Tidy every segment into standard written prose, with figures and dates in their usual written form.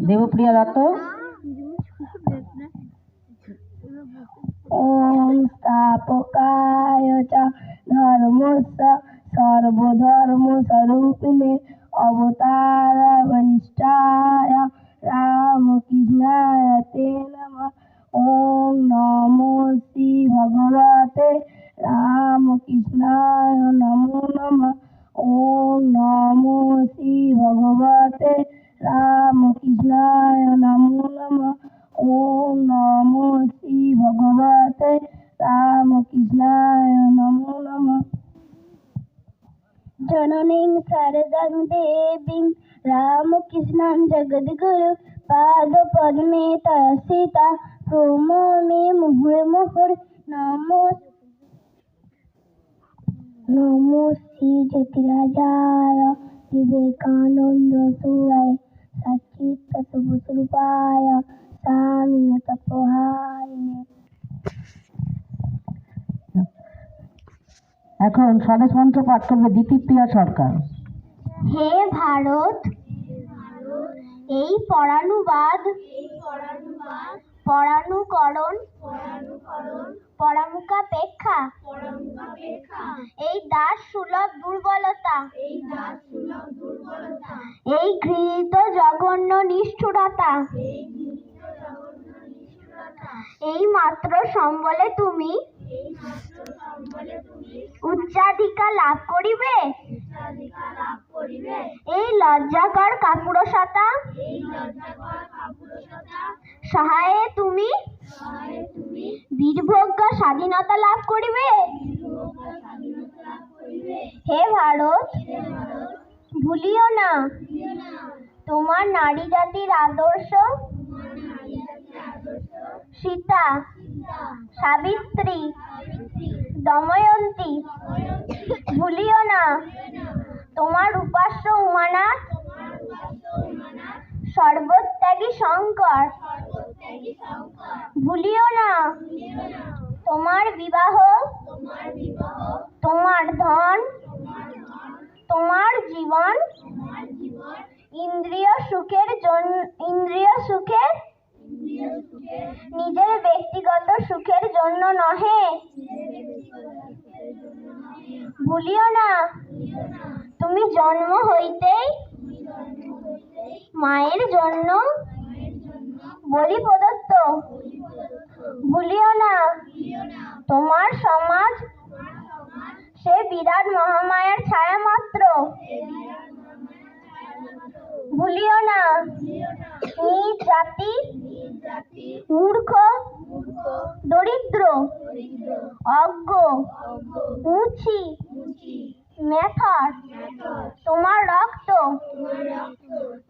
দেবপ্রিয়া দত্ত। ওম স্থাপকায় চ ধর্মস্য সর্বধর্মস্বরূপিণে অবতার বরিষ্ঠায় রামকৃষ্ণায় তে নমঃ। ওম নমো শ্রী ভগবতে রামকৃষ্ণায় নমো নমঃ। ওম নমো শ্রী ভগবতে রামকৃষ্ণায় নমো নমঃ। ওম নমো শ্রী ভগবতে রামকৃষ্ণায় নমো নমঃ। জননীং শারদাং দেবীং রামকৃষ্ণাং জগদ্গুরু পাদ পদ্মে তয়সিতা প্রণমে মুহুর্মুহুর্। নমো শ্রী জ্যোতিরাজায় বিবেকানন্দ সুরায় সচিত্ত শুভস্বরূপায় স্বামী তপোহারিণে। এখন স্বদেশ মন্ত্র পাঠ করবে দিতিপ্রিয়া সরকার। হে ভারত, এই পরানুবাদ, পরানুকরণ, পরামুখাপেক্ষা, এই দাস সুলভ দুর্বলতা, এই ঘৃণিত জঘন্য নিষ্ঠুরতা, এই মাত্র সম্বলে তুমি উচ্চাধিকার লাভ করিবে। এই লজ্জাকর কাপুরুষতা সহায়ে তুমি বীরভোগ্য স্বাধীনতা লাভ করিবে। হে ভারত, ভুলিও না তোমার নারী জাতির আদর্শ। সীতা, সাবিত্রী, দময়ন্তী, ভুলিও না তোমার উপাস্য উমানাথ, সর্বত্যাগী শঙ্কর। ভুলিও না তোমার বিবাহ, তোমার ধন, তোমার জীবন ইন্দ্রিয় সুখে, নিজের ব্যক্তিগত সুখের জন্য নহে। ভুলিও না তুমি জন্ম হইতেই মায়ের জন্য বলি প্রদত্ত। ভুলিও না তোমার সমাজ সে বিরাট মহামায়ার ছায়া মাত্র। ভুলিও না নিজ জাতি মূর্খ, দরিদ্র, অজ্ঞ, মুচি, মেথর, তোমার রক্ত,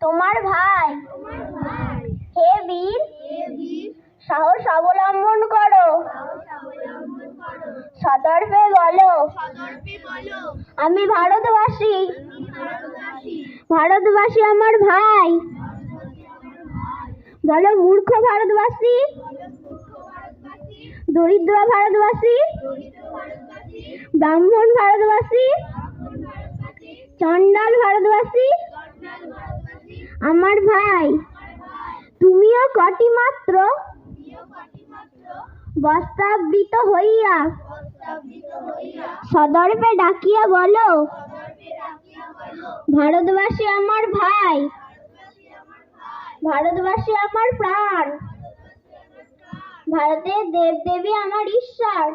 তোমার ভাই। হে বীর, সাহস অবলম্বন করো, সদর্পে বলো আমি ভারতবাসী। ভারতবাসী আমার ভাই। বলো মূর্খ ভারতবাসী, দরিদ্র ভারতবাসী, ব্রাহ্মণ ভারতবাসী, চণ্ডাল ভারতবাসী আমার ভাই। তুমিও কটি মাত্র বস্ত্রাবৃত হইয়া সদর্পে ডাকিয়া বলো ভারতবাসী আমার ভাই। ভারতবাসী আমার প্রাণ। ভারতের দেবদেবী আমার ঈশ্বর।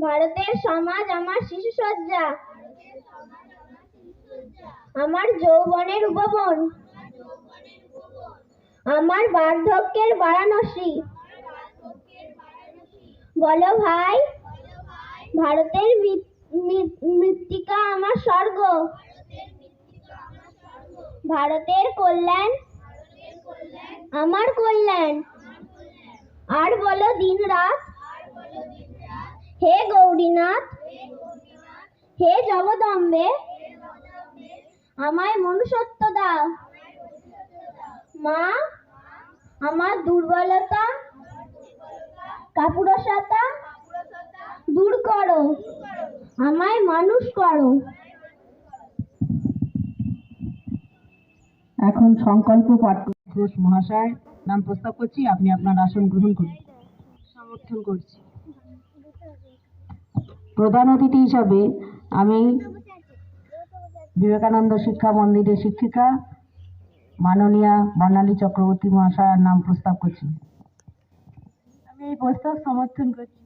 ভারতের সমাজ আমার শিশুসজ্জা, আমার যৌবনের উপবন, আমার বার্ধক্যের বারাণসী। বলো ভাই, ভারতের মৃত্তিকা আমার স্বর্গ। ভারতের কল্যাণ আমার কল্যাণ। আর বলো দিন রাত হে গৌরীনাথ, হে জগদম্বে আমায় মনুষ্যত্ব দাও। মা, আমার দুর্বলতা কাপুরুষতা দূর করো, আমায় মানুষ করো। এখন সংকল্প পাঠ ঘোষ মহাশয় নাম প্রস্তাব করছি, আপনি আপনার আসন গ্রহণ করুন। সমর্থন করছি। প্রধান অতিথি হিসাবে আমি বিবেকানন্দ শিক্ষা মন্দিরের শিক্ষিকা মাননীয়া বর্ণালী চক্রবর্তী মহাশয়ের নাম প্রস্তাব করছি। আমি এই প্রস্তাব সমর্থন করছি।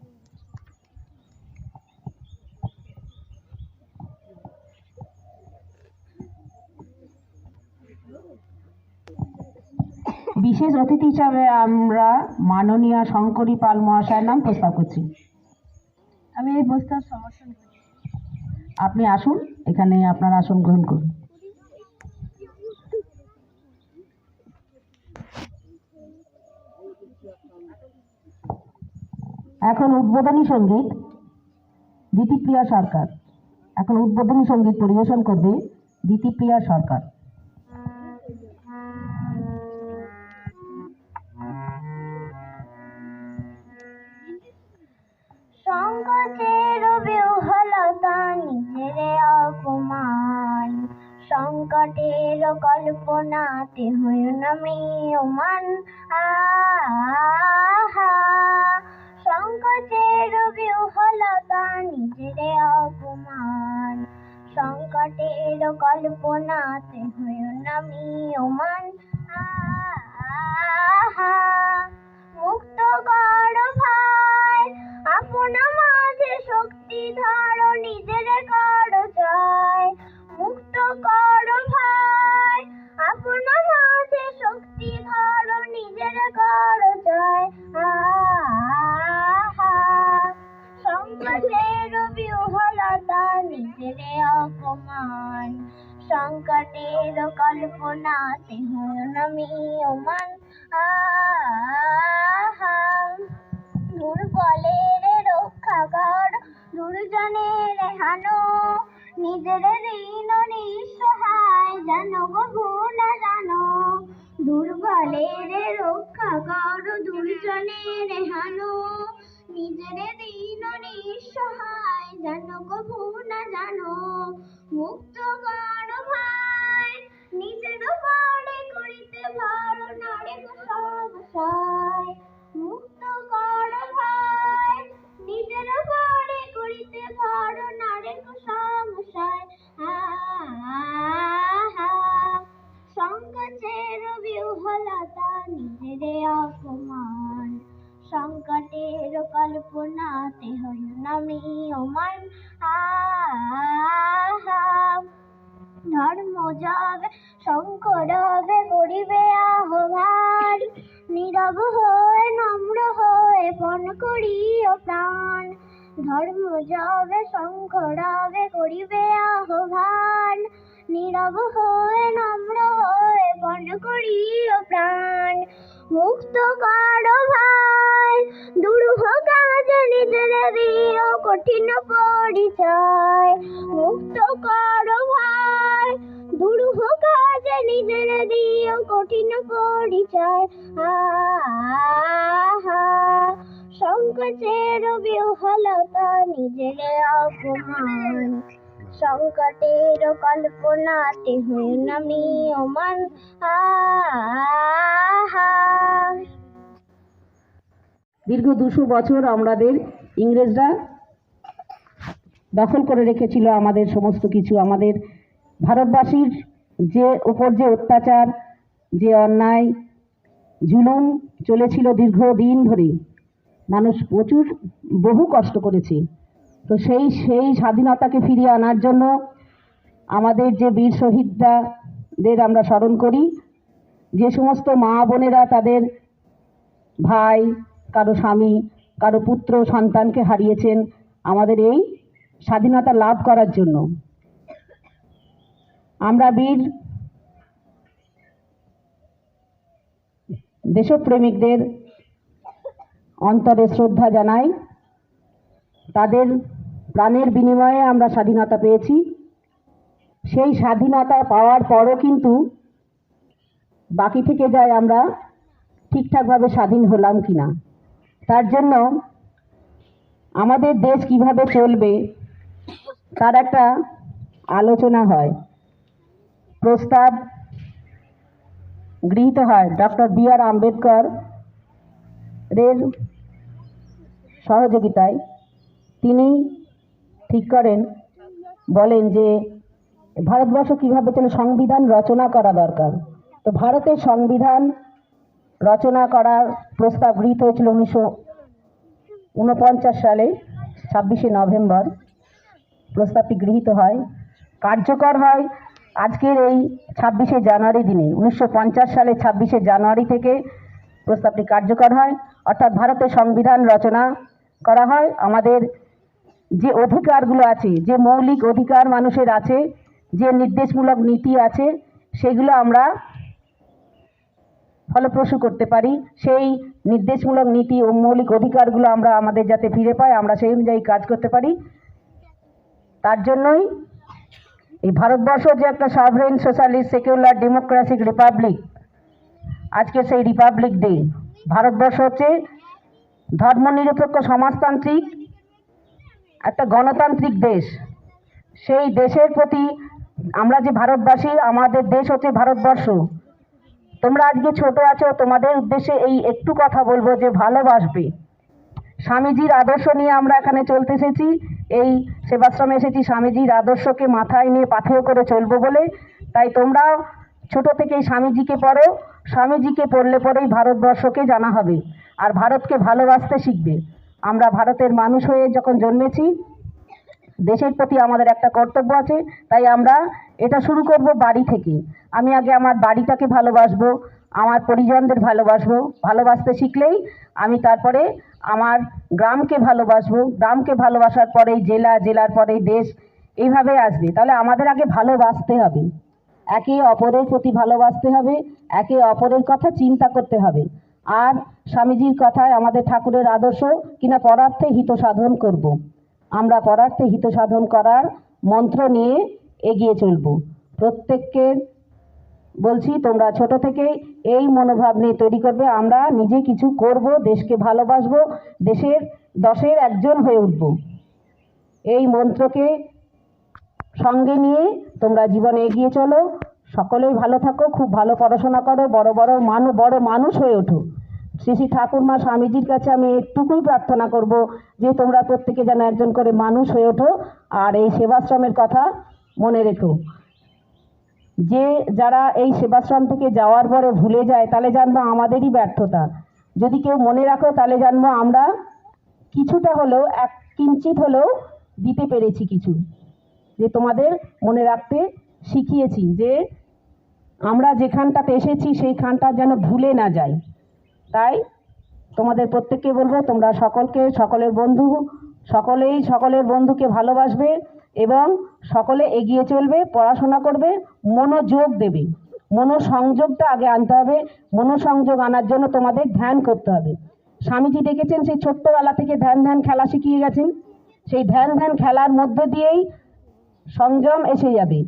বিশেষ অতিথি হিসাবে আমরা মাননীয়া শঙ্করী পাল মহাশয়ের নাম প্রস্তাব করছি। আমি এই প্রস্তাব সমর্থন করছি। আপনি আসুন, এখানে আপনার আসন গ্রহণ করুন। এখন উদ্বোধনী সঙ্গীত দিতিপ্রিয়া সরকার। এখন উদ্বোধনী সঙ্গীত পরিবেশন করবে দিতিপ্রিয়া সরকার। সংকটের বিহ্বলতা নিজেরে অপমান, সংকটের কল্পনাতে হইও না ম্রিয়মান। আহা, সংকটের বিহ্বলতা নিজেরে অপমান, সংকটের কল্পনাতে হইও না ম্রিয়মান। আহা, মুক্ত কর ভাই আপনা মাঝে শক্তি ধর, নিজের কর জয়। মুক্ত কর ভাই আপনা মাঝে শক্তি ধর, নিজের কর জয়। আহা, সংকটের বিহ্বলতা নিজের অপমান, সংকটের কল্পনাতে হইও না ম্রিয়মান। আহা, দুর্বলের রক্ষা কর, দুর্জনের হানো, নিজের দীন নিঃসহায় জানো গো ভুনা জানো। দুর্বলের রক্ষা কর, দুর্জনের হানো, নিজের দীন নিঃসহায় জানো গো ভুনা জানো। মুক্ত কর ভাই নিজের বাড়ি করিতে ভার, নারী সংশয়। মুক্ত কর ভাই নিজের বাড়ি করিতে ভার, নারী সংশয়। আহা, সংকটের বিহ্বলতা নিজেরে অপমান, সংকটের কল্পনাতে হইও না ম্রিয়মান। আহা, ধর্ম যাবে শঙ্করবে করিবে আহ্বান, নীরব হয়ে নম্র হয়ে পণ করিও প্রাণ। ধর্ম যাবে শঙ্করবে করিবে আহ্বান, নীরব হয়ে নম্র হয়ে পণ করিও প্রাণ। মুক্ত কর ভাই দুরূহ কাজে নিজের দিও কঠিন পরিচয়। মুক্ত কর ভাই দুরূহ কাজে নিজের দিও কঠিন পরিচয়। আহা, সংকটের বিহ্বলতা নিজের অপমান, সংকটের কল্পনাতে হইও না ম্রিয়মান। আহা, দীর্ঘ 200 বছর আমাদের ইংরেজরা দখল করে রেখেছিল আমাদের সমস্ত কিছু। আমাদের ভারতবাসীর যে ওপর যে অত্যাচার, যে অন্যায় জুলুম চলেছিল দীর্ঘদিন ধরে, মানুষ বহু কষ্ট করেছে। তো সেই স্বাধীনতাকে ফিরিয়ে আনার জন্য আমাদের যে বীর শহীদদের আমরা স্মরণ করি, যে সমস্ত মা বোনেরা তাদের ভাই, কারো স্বামী, কারো পুত্র সন্তানকে হারিয়েছেন আমাদের এই স্বাধীনতা লাভ করার জন্য। আমরা বীর দেশপ্রেমিকদের অন্তরে শ্রদ্ধা জানাই। তাদের প্রাণের বিনিময়ে আমরা স্বাধীনতা পেয়েছি। সেই স্বাধীনতা পাওয়ার পরও কিন্তু বাকি থেকে যায় আমরা ঠিকঠাকভাবে স্বাধীন হলাম কিনা। তার জন্য আমাদের দেশ কিভাবে চলবে তার একটা আলোচনা হয়, প্রস্তাব গৃহীত হয় ডক্টর বি.আর. আম্বেদকর এর সহযোগিতায়। তিনি ঠিক করেন, বলেন যে ভারতবর্ষ কীভাবে চলে, সংবিধান রচনা করা দরকার। তো ভারতের সংবিধান রচনা করার প্রস্তাব গৃহীত হয়েছিল 1949 সালে 26শে নভেম্বর। প্রস্তাবটি গৃহীত হয়, কার্যকর হয় আজকের এই 26শে জানুয়ারি দিনে। 1950 সালে 26শে জানুয়ারি থেকে প্রস্তাবটি কার্যকর হয়, অর্থাৎ ভারতের সংবিধান রচনা করা হয়। আমাদের যে অধিকারগুলো আছে, যে মৌলিক অধিকার মানুষের আছে, যে নির্দেশমূলক নীতি আছে, সেগুলো আমরা ফলপ্রসূ করতে পারি। সেই নির্দেশমূলক নীতি ও মৌলিক অধিকারগুলো আমরা আমাদের যাতে ফিরে পাই, আমরা সেই অনুযায়ী কাজ করতে পারি। তার জন্যই এই ভারতবর্ষ যে একটা sovereign socialist secular Democratic Republic, আজকে সেই রিপাবলিক ডে। ভারতবর্ষ হচ্ছে ধর্মনিরপেক্ষ সমাজতান্ত্রিক একটা গণতান্ত্রিক দেশ। সেই দেশের প্রতি আমরা যে ভারতবাসী, আমাদের দেশ হচ্ছে ভারতবর্ষ। তোমরা আজকে ছোট আছো, তোমাদের উদ্দেশ্যে এই একটু কথা বলবো যে ভালোবাসবে। স্বামীজির আদর্শ নিয়ে আমরা এখানে চলতে এসেছি, এই সেবাশ্রমে এসেছি স্বামীজির আদর্শকে মাথায় নিয়ে পাথেয় করে চলবো বলে। তাই তোমরাও ছোট থেকেই স্বামীজিকে পড়ো। স্বামীজিকে পড়লে পরেই ভারতবর্ষকে জানা হবে, আর ভারতকে ভালোবাসতে শিখবে। আমরা ভারতের মানুষ হয়ে যখন জন্মেছি, দেশের প্রতি আমাদের একটা কর্তব্য আছে। তাই আমরা এটা শুরু করব বাড়ি থেকে। আমি আগে আমার বাড়িটাকে ভালোবাসবো, আমার পরিজনদের ভালোবাসবো। ভালোবাসতে শিখলেই আমি তারপরে আমার গ্রামকে ভালোবাসবো, গ্রামকে ভালোবাসার পরেই জেলা, জেলার পরেই দেশ, এইভাবে আসবে। তাহলে আমাদের আগে ভালোবাসতে হবে, একে অপরের প্রতি ভালোবাসতে হবে, একে অপরের কথা চিন্তা করতে হবে। আর স্বামীজির কথায়, আমাদের ঠাকুরের আদর্শ কিনা পরার্থে হিত সাধন করব। আমরা পরার্থে হিত সাধন করার মন্ত্র নিয়ে এগিয়ে চলব। প্রত্যেককে বলছি, তোমরা ছোট থেকে এই মনোভাব নিয়ে তৈরি করবে, আমরা নিজে কিছু করব, দেশকে ভালোবাসবো, দেশের 10-এর একজন হয়ে উঠব। এই মন্ত্রকে সঙ্গে নিয়ে তোমরা জীবনে এগিয়ে চলো। সকলেই ভালো থাকো, খুব ভালো পড়াশোনা করো, বড় মানুষ হয়ে ওঠো। শ্রী শ্রী ঠাকুরমা স্বামীজির কাছে আমি একটুকুই প্রার্থনা করব যে তোমরা প্রত্যেকে যেন একজন করে মানুষ হয়ে ওঠো। আর এই সেবাশ্রমের কথা মনে রেখো, যে যারা এই সেবাশ্রম থেকে যাওয়ার পরে ভুলে যায়, তাহলে জানবো আমাদেরই ব্যর্থতা। যদি কেউ মনে রাখো, তাহলে জানবো আমরা কিছুটা হলেও, এক কিঞ্চিত হলেও দিতে পেরেছি কিছু, যে তোমাদের মনে রাখতে শিখিয়েছি, যে আমরা যেখানটাতে এসেছি সেইখানটা যেন ভুলে না যাই। তাই তোমাদের প্রত্যেককে বলবো, তোমরা সকলের বন্ধুকে ভালোবাসবে এবং সকলে এগিয়ে চলবে, পড়াশোনা করবে, মনোযোগ দেবে। মনোসংযোগটা আগে আনতে হবে। মনোসংযোগ আনার জন্য তোমাদের ধ্যান করতে হবে। স্বামীজি দেখেছেন, সেই ছোট্টবেলা থেকে ধ্যান খেলা শিখিয়ে গেছেন। সেই ধ্যান খেলার মধ্য দিয়েই সংযম এসে যাবে।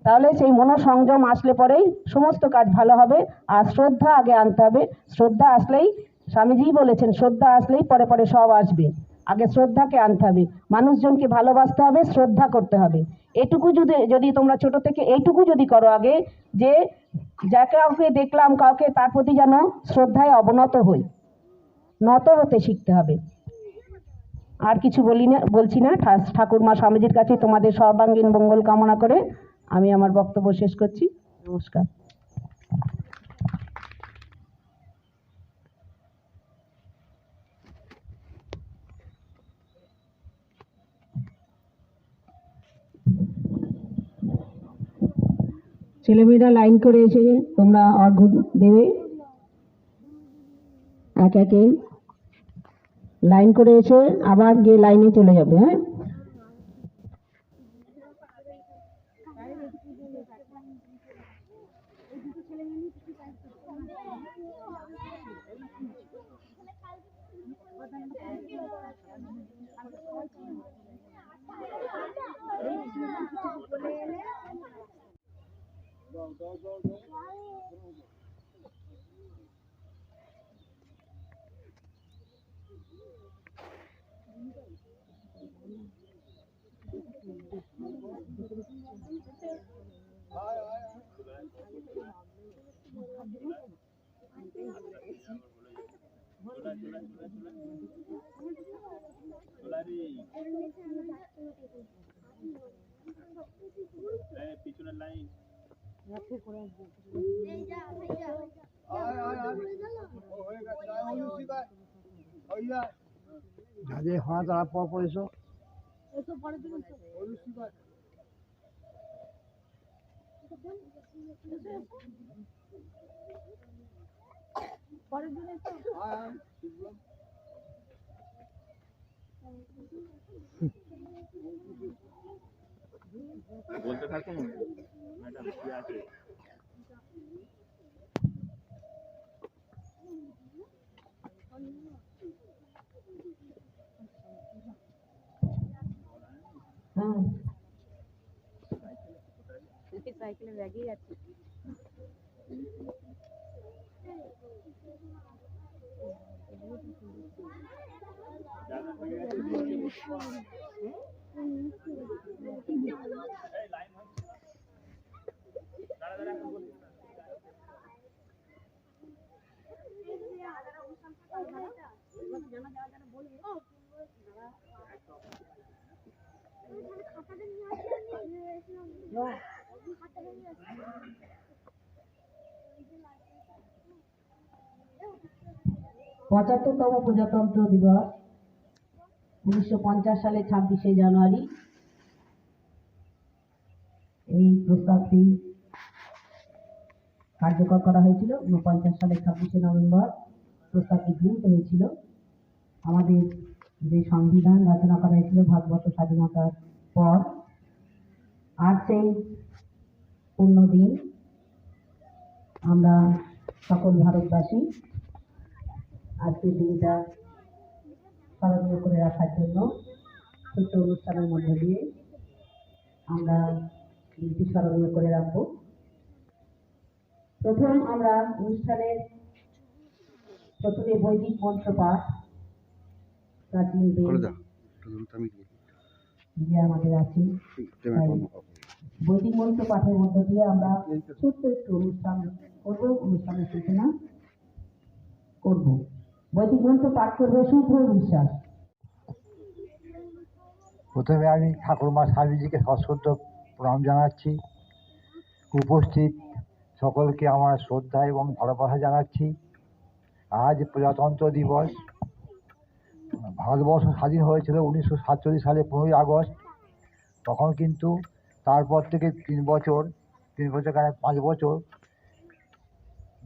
তাহলে সেই মনোসংযম আসলে পরেই সমস্ত কাজ ভালো হবে। আর শ্রদ্ধা আগে আনতে হবে। শ্রদ্ধা আসলেই, স্বামীজি বলেছেন, শ্রদ্ধা আসলেই পরে পরে সব আসবে। আগে শ্রদ্ধাকে আনতে হবে, মানুষজনকে ভালোবাসতে হবে, শ্রদ্ধা করতে হবে। এটুকু যদি তোমরা ছোট থেকে এইটুকু যদি করো আগে, যে কাউকে দেখলাম কাউকে, তার প্রতি যেন শ্রদ্ধায় অবনত হই, নত হতে শিখতে হবে। আর কিছু বলছি না। ঠাকুরমা স্বামীজির কাছে তোমাদের সর্বাঙ্গীন মঙ্গল কামনা করে আমি আমার বক্তব্য শেষ করছি। নমস্কার। ছেলেমেয়েরা লাইন করে এসে তোমরা অর্ঘ্য দেবে, এক একে লাইন করে এসে আবার গিয়ে লাইনে চলে যাবে। হ্যাঁ, পিছনের লাইন যাদের হয় তারা পর এসো। বলতে থাকুন ম্যাডাম কি আছে হ্যাঁ সাইকেলে লাগিয়ে যাচ্ছে। পঁচাত্তরতম প্রজাতন্ত্র দিবস 1950 সালে 26শে জানুয়ারি এই প্রস্তাবটি কার্যকর করা হয়েছিল। 49 সালে 26শে নভেম্বর প্রস্তাবটি গৃহীত হয়েছিল। আমাদের যে সংবিধান রচনা করা হয়েছিল ভারতবর্ষ স্বাধীনতার পর, আর সেই পূর্ণ দিন আমরা সকল ভারতবাসী আজকের দিনটা স্মরণীয় করে রাখার জন্য ছোট্ট অনুষ্ঠানের মধ্যে দিয়ে আমরা দিনটি স্মরণীয় করে রাখবো। প্রথম আমরা অনুষ্ঠানের প্রথমে বৈদিক মন্ত্র পাঠ, প্রাচীন বেদ যে আমাদের আছে, তাই বৈদিক মন্ত্র পাঠের মধ্য দিয়ে আমরা ছোট্ট একটু অনুষ্ঠান করবো, অনুষ্ঠানের সূচনা করব। বৈদিক মন্ত্র পাঠ করবে শুভ্র বিশ্বাস। প্রথমে আমি ঠাকুরমা স্বামীজিকে সশ্রদ্ধ প্রণাম জানাচ্ছি। উপস্থিত সকলকে আমার শ্রদ্ধা এবং ভালোবাসা জানাচ্ছি। আজ প্রজাতন্ত্র দিবস। ভারতবর্ষ স্বাধীন হয়েছিল 1947 সালে 15ই আগস্ট। তখন কিন্তু তারপর থেকে 3 বছর 5 বছর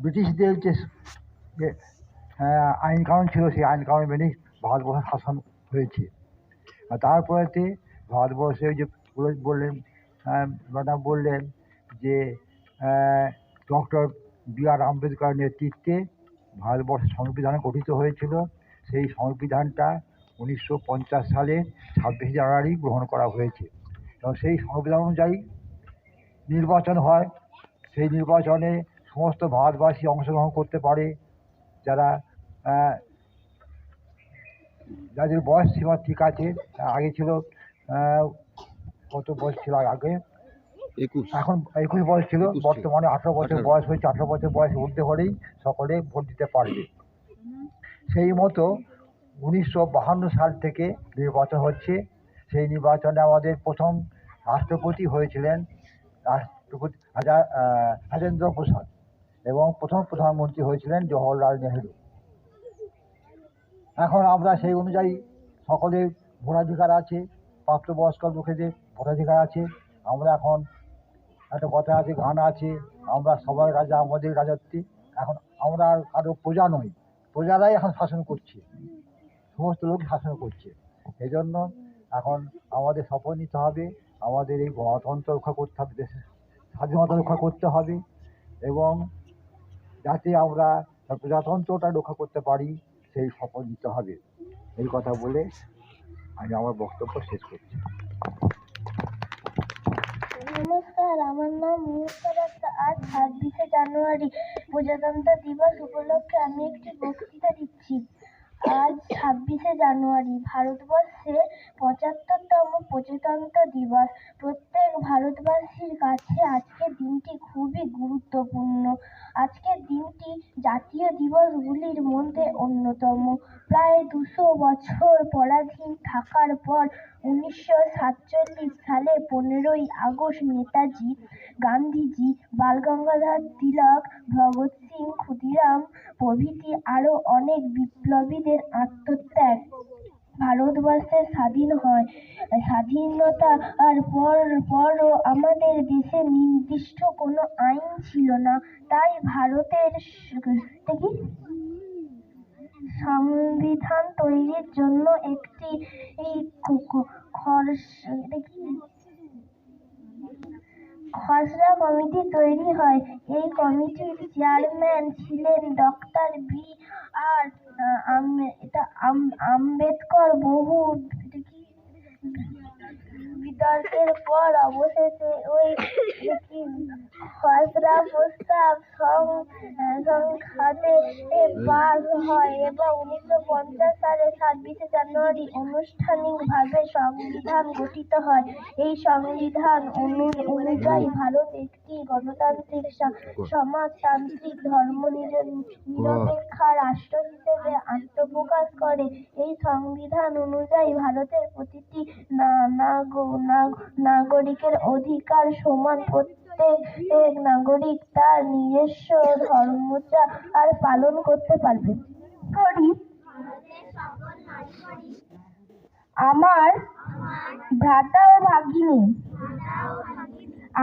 ব্রিটিশদের যে আইন কানুন ছিল, সেই আইন কানুন মেনেই ভারতবর্ষ শাসন হয়েছে। আর তারপরেতে ভারতবর্ষে যে বললেন ম্যাডাম বললেন যে ডক্টর বি.আর. আম্বেদকর নেতৃত্বে ভারতবর্ষের সংবিধান গঠিত হয়েছিল। সেই সংবিধানটা 1950 সালে 26শে জানুয়ারি গ্রহণ করা হয়েছে এবং সেই সংবিধান অনুযায়ী নির্বাচন হয়। সেই নির্বাচনে সমস্ত ভারতবাসী অংশগ্রহণ করতে পারে। যাদের বয়স সীমা ঠিক আছে, আগে ছিল কত বয়স ছিল আগে, 21 এখন 21 বয়স ছিল, বর্তমানে 18 বছর বয়স হয়েছে। 18 বছর বয়স উঠতে হলেই সকলে ভোট দিতে পারবে। সেই মতো 1952 সাল থেকে নির্বাচন হচ্ছে। সেই নির্বাচনে আমাদের প্রথম রাষ্ট্রপতি হয়েছিলেন রাজেন্দ্র প্রসাদ এবং প্রথম প্রধানমন্ত্রী হয়েছিলেন জওহরলাল নেহেরু। এখন আমরা সেই অনুযায়ী সকলের ভোটাধিকার আছে, প্রাপ্তবয়স্ক লোকেদের ভোটাধিকার আছে। আমরা এখন একটা কথা আছে, গান আছে, আমরা সবাই রাজা আমাদের রাজত্বে। এখন আমরা আর কারো প্রজা নই, প্রজারাই এখন শাসন করছে, সমস্ত লোক শাসন করছে। এই জন্য এখন আমাদের শপথ নিতে হবে, আমাদের এই গণতন্ত্র রক্ষা করতে হবে, দেশের স্বাধীনতা রক্ষা করতে হবে এবং যাতে আমরা প্রজাতন্ত্রটা রক্ষা করতে পারি সেই শপথ নিতে হবে। এই কথা বলে আমি আমার বক্তব্য শেষ করছি। নমস্কার, আমার নাম মুহূর্ত দত্ত। আজ 26শে জানুয়ারি প্রজাতন্ত্র দিবস উপলক্ষে আমি একটি বক্তৃতা দিচ্ছি। আজ 26শে জানুয়ারি ভারতবর্ষের 75তম প্রজাতন্ত্র দিবস। প্রত্যেক ভারতবাসীর কাছে আজকের দিনটি খুবই গুরুত্বপূর্ণ। আজকের দিনটি জাতীয় দিবসগুলির মধ্যে অন্যতম। প্রায় 200 বছর পরাধীন থাকার পর 1947 সালে 15ই আগস্ট নেতাজি, গান্ধীজি, বালগঙ্গাধর তিলক, ভগৎ সিং, ক্ষুদিরাম প্রভৃতি আরো অনেক বিপ্লবীদের আত্মত্যাগ ভারতবর্ষের স্বাধীন হয়। স্বাধীনতার পরও আমাদের দেশে নির্দিষ্ট কোনো আইন ছিল না। তাই ভারতের সংবিধান তৈরির জন্য একটি খসড়া কমিটি তৈরি হয়। এই কমিটির চেয়ারম্যান ছিলেন ডক্টর বি.আর. আম্বেদকর। বহু বিতর্কের পর অবশেষে ওই খসড়া প্রস্তাব সংসদে পাস হয় এবং 1950 সালের 26শে জানুয়ারি আনুষ্ঠানিকভাবে সংবিধান গঠিত হয়। এই সংবিধান অনুযায়ী ভারত একটি গণতান্ত্রিক সমাজতান্ত্রিক ধর্মনিরপেক্ষ রাষ্ট্র হিসেবে আত্মপ্রকাশ করে। এই সংবিধান অনুযায়ী ভারতের প্রতিটি নাগরিকের অধিকার সমান। প্রত্যেক নাগরিক তার নিজস্ব ধর্মাচার পালন করতে পারবে। আমার ভ্রাতা ও ভগিনী,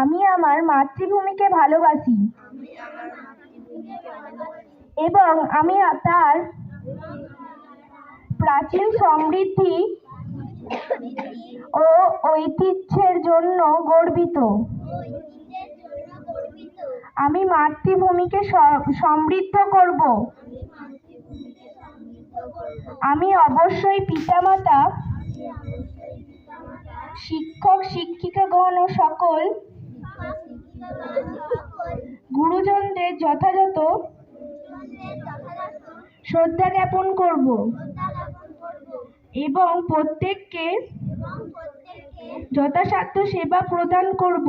আমি আমার মাতৃভূমিকে ভালোবাসি এবং আমি তার প্রাচীন সমৃদ্ধি ও ঐতিহ্যের জন্য গর্বিত। আমি মাতৃভূমিকে সমৃদ্ধ করব। আমি অবশ্যই পিতামাতা, শিক্ষক শিক্ষিকাগণ ও সকল গুরুজনদের যথাযথ শ্রদ্ধা জ্ঞাপন করব এবং প্রত্যেককে যথাসাধ্য সেবা প্রদান করব।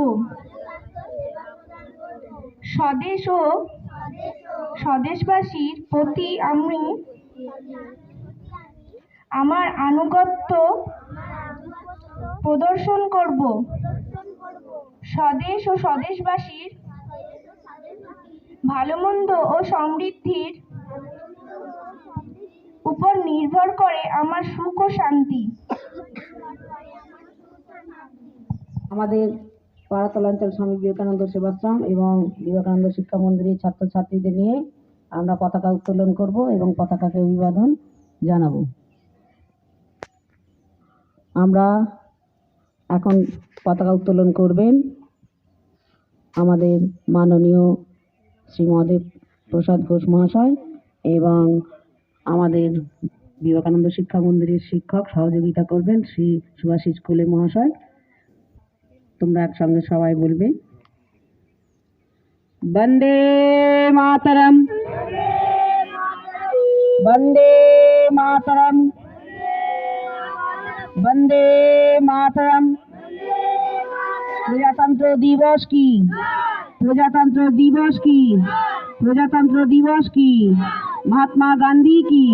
স্বদেশ ও স্বদেশবাসীর প্রতি আমি আমার আনুগত্য প্রদর্শন করব। স্বদেশ ও স্বদেশবাসীর ভালোমন্দ ও সমৃদ্ধির উপর নির্ভর করে আমার সুখ ও শান্তি। আমাদের পাড়াতলাঞ্চল স্বামী বিবেকানন্দ সেবাশ্রম এবং বিবেকানন্দ শিক্ষা মন্দিরের ছাত্রছাত্রীদের নিয়ে আমরা পতাকা উত্তোলন করব এবং পতাকাকে অভিবাদন জানাবো। আমরা এখন পতাকা উত্তোলন করবেন আমাদের মাননীয় শ্রী মহাদেব প্রসাদ ঘোষ মহাশয় এবং আমাদের বিবেকানন্দ শিক্ষা মন্দিরের শিক্ষক সহযোগিতা করবেন শ্রী সুভাষিস কোলে মহাশয়। তোমরা একসঙ্গে সবাই বলবে, বন্দে মাতরম, বন্দে মাতরম, বন্দে মাতরম। প্রজাতন্ত্র দিবস কি, প্রজাতন্ত্র দিবস কি, প্রজাতন্ত্র দিবস কি। মহাত্মা গান্ধী কি,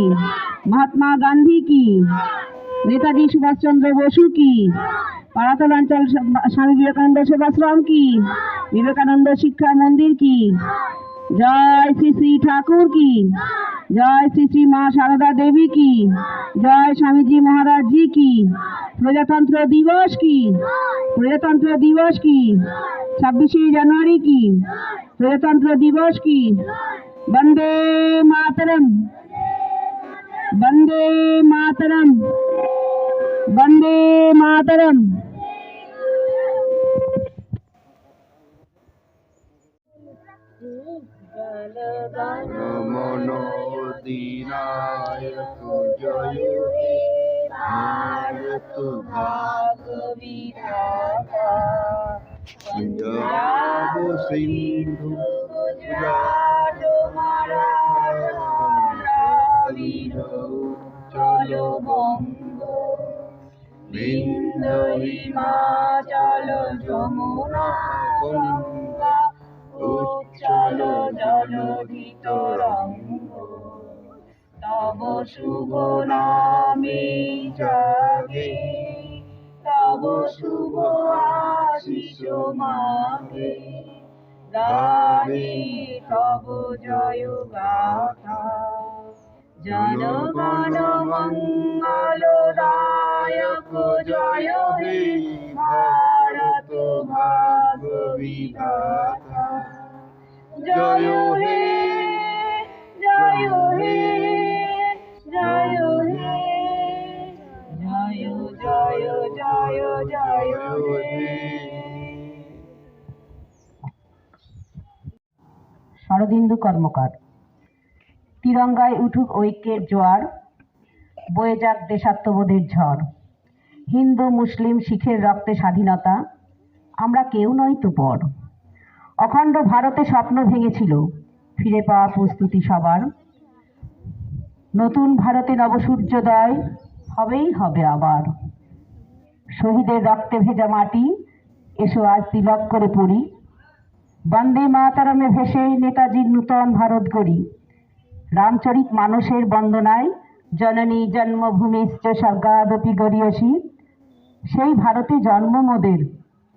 মহাত্মা গান্ধী কি। নেতাজি সুভাষচন্দ্র বসু কি। পাড়াতলাঞ্চল স্বামী বিবেকানন্দ সেবাশ্রম কি, বিবেকানন্দ শিক্ষা মন্দির কি। জয় শ্রী শ্রী ঠাকুর কি, জয় শ্রী শ্রী মা সারদা দেবী কি, জয় স্বামীজি মহারাজ জি কি। প্রজাতন্ত্র দিবস কি, প্রজাতন্ত্র দিবস কি। 26শে জানুয়ারি কি, প্রজাতন্ত্র দিবস কি। বন্দে মাতরম, বন্দে মাতরম, বন্দে মাতরম। মনোদিনায়ক জয় হে ভারত ভাগ বিধাতা, পঞ্জাব সিন্ধু গুজরাট মারাঠা মহাবীর চলো বঙ্গ, বিন্ধ্য হিমাচল যমুনা গঙ্গা, উচ্চল জলধি তরঙ্গ, তব শুভ নামে জাগে, তব শুভ আশিস মাগে, গাহে তব জয় গাথা। জনগণ মঙ্গলদায়ক জয় হে ভারত ভাগ্য বিধাতা। জয় হে, জয় হে, জয় হে, জয় জয় জয় জয় হে। শরদিন্দু কর্মকার। তিরঙ্গায় উঠুক ঐক্যের জোয়ার, বয়ে যাক দেশাত্মবোধের ঝড়। হিন্দু মুসলিম শিখের রক্তে স্বাধীনতা, আমরা কেউ নই তো পর। অখণ্ড ভারতে স্বপ্ন ভেঙেছিল, ফিরে পাওয়া প্রস্তুতি সবার। নতুন ভারতে নবসূর্যোদয় হবেই হবে আবার। শহীদের রক্তে ভেজা মাটি, এসো আজ তিলক করে পড়ি। বন্দে মাতরমে ভেসে নেতাজির নূতন ভারত গড়ি। রামচরিত মানসের বন্দনায় জননী জন্মভূমিশ্চ স্বর্গাদপি গরীয়সী। সেই ভারতে জন্ম মোদের,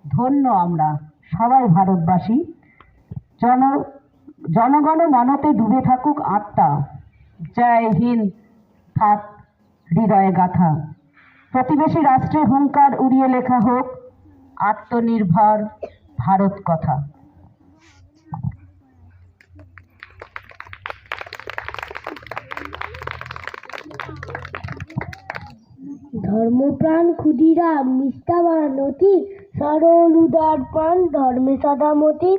ধন্য আমরা সবাই ভারতবাসী। জনগণ মনতে ডুবে থাকুক আত্মা, জয় হিন্দ থাক হৃদয়ে গাথা। প্রতিবেশী রাষ্ট্রে হুঙ্কার উড়িয়ে লেখা হোক আত্মনির্ভর ভারত কথা। ধর্মপ্রাণ ক্ষুদিরাম নিষ্ঠাবান অতি, সরল উদার প্রাণ ধর্মে সদামতি।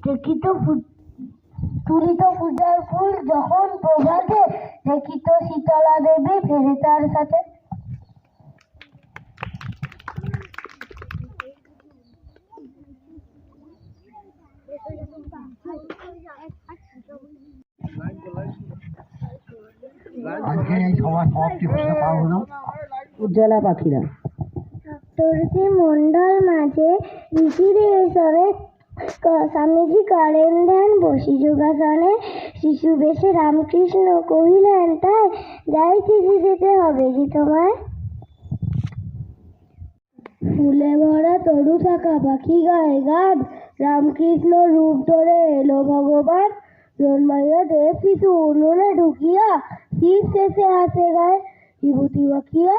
দেখিত তুলিত পূজার ফুল যখন প্রভাতে, দেখিত শীতলা দেবী ফেরে তার সাথে। আজকে এই সভা সমাপ্তি ঘোষণা করা হলো। উজ্জ্বলা পাখিরা। সপ্তর্ষি মণ্ডল মাঝে ঋষিদের সরে স্বামীজি করেন ধ্যান, বসি যোগাসনে শিশু বেশে রামকৃষ্ণ কহিলেন তাই, যাই চিঠি যেতে হবে যে তোমায়। ফুলে ভরা তরু থাকা পাখি গায়ে গান, রামকৃষ্ণ রূপ ধরে এলো ভগবান। জন্মাইয়া দেব শিশু উনুনে ঢুকিয়া, শীত শেষে আসে গায়ে বিভূতি মাখিয়া।